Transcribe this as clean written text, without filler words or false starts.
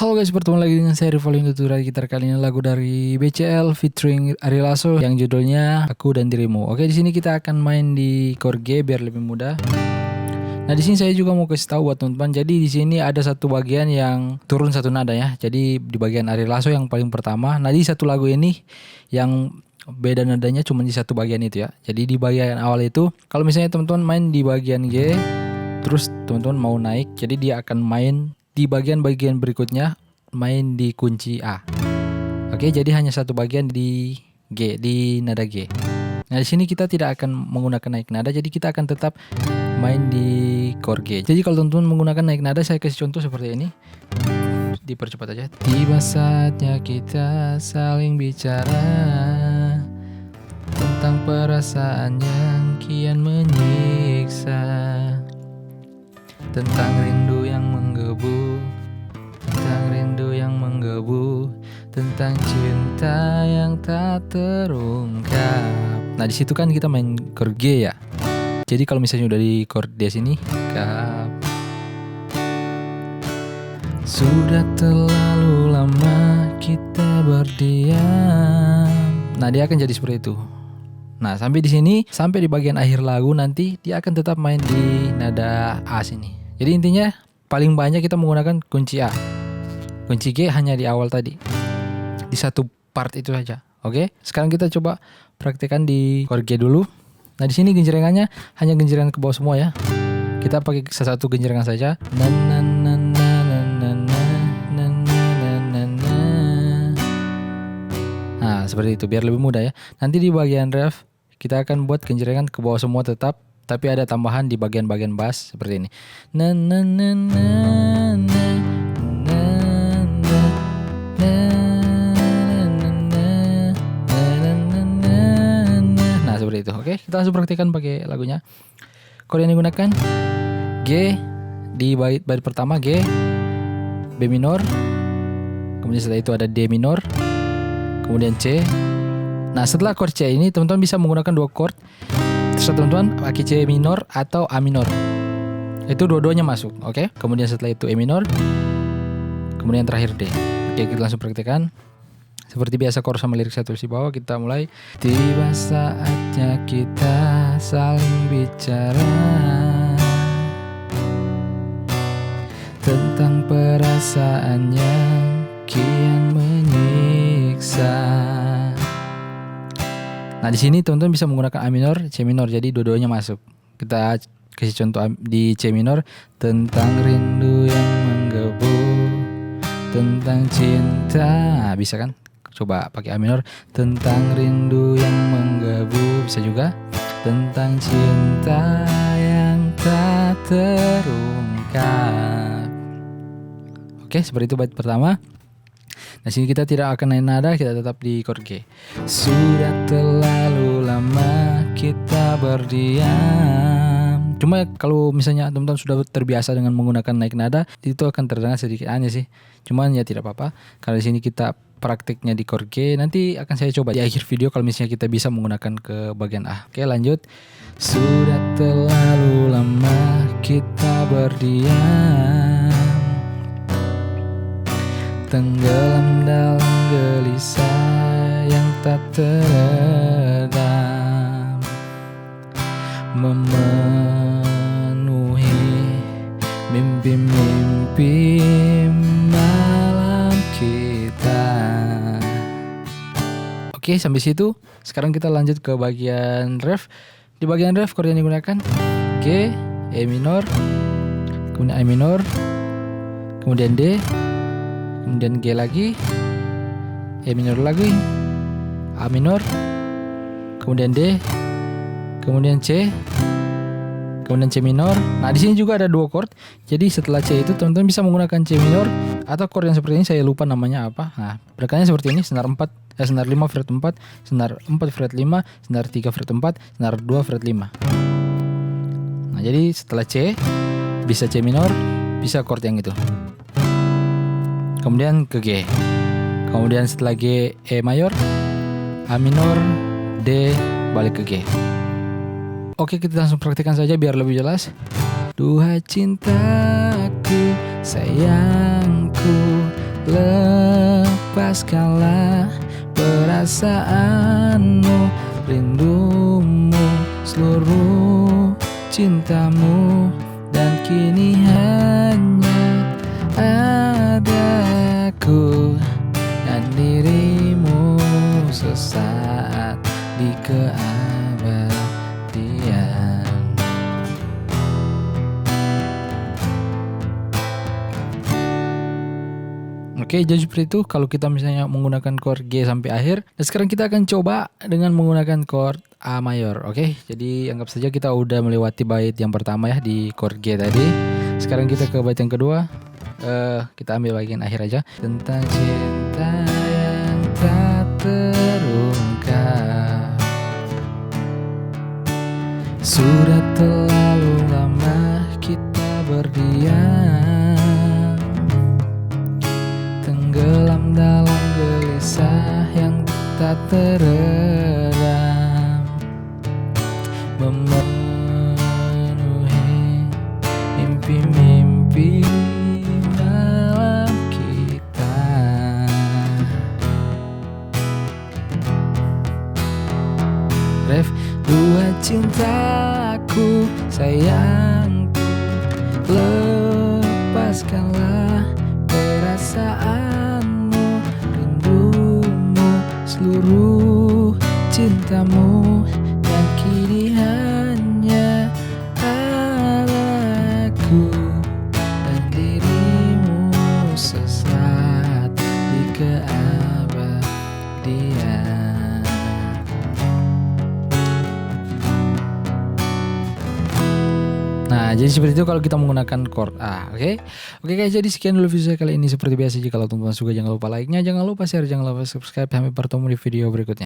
Halo guys, bertemu lagi dengan saya Rivalin tutorial gitar. Kali ini lagu dari BCL featuring Ari Lasso yang judulnya Aku dan Dirimu. Oke, di sini kita akan main di chord G biar lebih mudah. Nah, di sini saya juga mau kasih tahu buat teman-teman. Jadi di sini ada satu bagian yang turun satu nada ya. Jadi di bagian Ari Lasso yang paling pertama. Nah, di satu lagu ini yang beda nadanya cuma di satu bagian itu ya. Jadi di bagian awal itu kalau misalnya teman-teman main di bagian G, terus teman-teman mau naik, jadi dia akan main di bagian-bagian berikutnya main di kunci A. Oke, jadi hanya satu bagian di G, di nada G. Nah, di sini kita tidak akan menggunakan naik nada, jadi kita akan tetap main di chord G. Jadi kalau teman-teman menggunakan naik nada, saya kasih contoh seperti ini. Dipercepat aja. Tiba saatnya kita saling bicara tentang perasaan yang kian menyiksa, tentang rindu yang menggebu, tentang rindu yang menggebu, tentang cinta yang tak terungkap. Nah, di situ kan kita main chord G ya. Jadi kalau misalnya udah di chord D sini, kap. Sudah terlalu lama kita berdiam. Nah, dia akan jadi seperti itu. Nah, sampai di sini, sampai di bagian akhir lagu nanti dia akan tetap main di nada A sini. Jadi intinya paling banyak kita menggunakan kunci A. Kunci G hanya di awal tadi. Di satu part itu saja. Oke, sekarang kita coba praktekkan di chord G dulu. Nah, di sini genjrengannya hanya genjrengan ke bawah semua ya. Kita pakai satu genjrengan saja. Nah, seperti itu biar lebih mudah ya. Nanti di bagian ref kita akan buat genjrengan ke bawah semua tetap, tapi ada tambahan di bagian-bagian bass seperti ini. Nah, seperti itu. Oke, kita langsung praktikkan pakai lagunya. Chord yang digunakan G di bait pertama G, B minor, kemudian setelah itu ada D minor, kemudian C. Nah, setelah chord C ini teman-teman bisa menggunakan dua chord. Terus teman-teman pakai C minor atau A minor. Itu dua-duanya masuk, oke? Kemudian setelah itu E minor, kemudian terakhir D. Oke, kita langsung praktekkan. Seperti biasa chord sama lirik satu di bawah, kita mulai. Tiba saatnya kita saling bicara tentang perasaan yang kian menyiksa. Nah, di sini teman-teman bisa menggunakan A minor, C minor, jadi dua-duanya masuk. Kita kasih contoh di C minor, tentang rindu yang menggebu, tentang cinta. Nah, bisa kan? Coba pakai A minor, tentang rindu yang menggebu, bisa juga. Tentang cinta yang tak terungkap. Oke, seperti itu bait pertama. Nah, sini kita tidak akan naik nada, kita tetap di chord G. Sudah terlalu lama kita berdiam. Cuma kalau misalnya teman-teman sudah terbiasa dengan menggunakan naik nada, itu akan terdengar sedikit aneh sih. Cuman ya tidak apa-apa. Karena di sini kita praktiknya di chord G, nanti akan saya coba di akhir video kalau misalnya kita bisa menggunakan ke bagian A. Oke, lanjut. Sudah terlalu lama kita berdiam, tenggelam dalam gelisah yang tak teredam, memenuhi mimpi-mimpi malam kita. Oke, sampai situ. Sekarang kita lanjut ke bagian ref. Di bagian ref chord yang digunakan G, E minor, kemudian A minor, kemudian D, kemudian G lagi, E minor lagi, A minor, kemudian D, kemudian C, kemudian C minor. Nah, di sini juga ada dua chord. Jadi setelah C itu teman-teman bisa menggunakan C minor atau chord yang seperti ini, saya lupa namanya apa. Nah, gerakannya seperti ini, senar 5 fret 4, senar 4 fret 5, senar 3 fret 4, senar 2 fret 5. Nah, jadi setelah C bisa C minor, bisa chord yang itu. Kemudian ke G. Kemudian setelah G, E mayor, A minor, D, balik ke G. Oke, kita langsung praktikkan saja biar lebih jelas. Duhai cintaku, sayangku, lepaskanlah perasaanmu, rindumu, seluruh cintamu, dan kini hanya ada aku dan dirimu sesaat di keabadian. Oke, jadi seperti itu kalau kita misalnya menggunakan chord G sampai akhir. Dan sekarang kita akan coba dengan menggunakan chord A mayor. Oke, jadi anggap saja kita udah melewati bait yang pertama ya di chord G tadi. Sekarang kita ke bait yang kedua. Kita ambil bagian akhir aja. Tentang cinta yang tak terungkap, sudah terlalu lama kita berdiam, tenggelam dalam gelisah yang tak teredam, memenuhi mimpi-mimpi malam kita. Ref, dua cintaku, sayangku, lepaskanlah perasaanmu, rindumu, seluruh cintamu, dan kini hanya aku dan dirimu sesaat di keabadian. Nah, jadi seperti itu kalau kita menggunakan chord A. Oke guys, jadi sekian dulu video saya kali ini. Seperti biasa, jika teman-teman suka jangan lupa like-nya, jangan lupa share, jangan lupa subscribe. Sampai bertemu di video berikutnya.